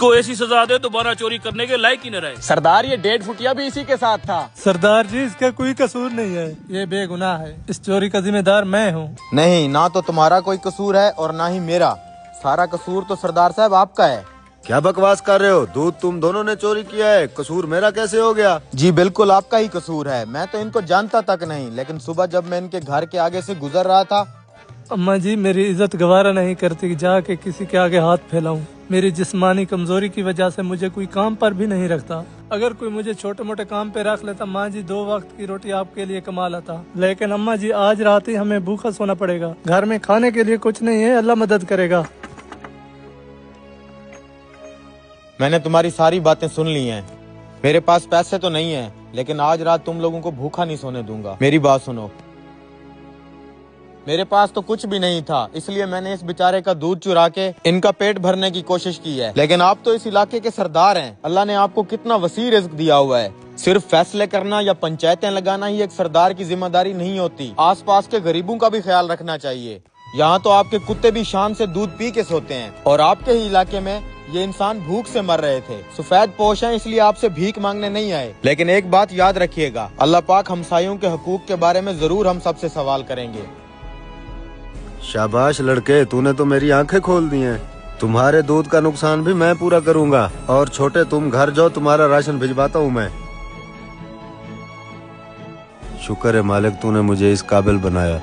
को ऐसी सजा दे दोबारा चोरी करने के लायक ही न रहे। सरदार ये 1.5 फुटिया भी इसी के साथ था। सरदार जी इसका कोई कसूर नहीं है, ये बेगुनाह है। इस चोरी का जिम्मेदार मैं हूँ। नहीं, ना तो तुम्हारा कोई कसूर है और ना ही मेरा। सारा कसूर तो सरदार साहब आपका है। क्या बकवास कर रहे हो? दूध तुम दोनों ने चोरी किया है, कसूर मेरा कैसे हो गया? जी बिल्कुल आपका ही कसूर है। मैं तो इनको जानता तक नहीं, लेकिन सुबह जब मैं इनके घर के आगे से गुजर रहा था। अम्मा जी मेरी इज्जत गवारा नहीं करती जाके किसी के आगे हाथ फैलाऊं। मेरी जिस्मानी कमजोरी की वजह से मुझे कोई काम पर भी नहीं रखता। अगर कोई मुझे छोटे मोटे काम पे रख लेता माँ जी 2 वक्त की रोटी आपके लिए कमा लाता। लेकिन अम्मा जी आज रात ही हमें भूखा सोना पड़ेगा। घर में खाने के लिए कुछ नहीं है, अल्लाह मदद करेगा। मैंने तुम्हारी सारी बातें सुन ली हैं। मेरे पास पैसे तो नहीं है, लेकिन आज रात तुम लोगों को भूखा नहीं सोने दूंगा। मेरी बात सुनो, मेरे पास तो कुछ भी नहीं था, इसलिए मैंने इस बेचारे का दूध चुरा के इनका पेट भरने की कोशिश की है। लेकिन आप तो इस इलाके के सरदार हैं। अल्लाह ने आपको कितना वसी रिज़्क दिया हुआ है। सिर्फ फैसले करना या पंचायतें लगाना ही एक सरदार की जिम्मेदारी नहीं होती। आसपास के गरीबों का भी ख्याल रखना चाहिए। यहाँ तो आपके कुत्ते भी शाम से दूध पी के सोते हैं, और आपके ही इलाके में ये इंसान भूख से मर रहे थे। सफेद पोश हैं, इसलिए आपसे भीख मांगने नहीं आए। लेकिन एक बात याद रखिएगा, अल्लाह पाक हमसायों के हकूक के बारे में जरूर हम सबसे सवाल करेंगे। शाबाश लड़के, तूने तो मेरी आंखें खोल दी हैं। तुम्हारे दूध का नुकसान भी मैं पूरा करूंगा। और छोटे तुम घर जाओ, तुम्हारा राशन भिजवाता हूँ मैं। शुक्र है मालिक, तूने मुझे इस काबिल बनाया।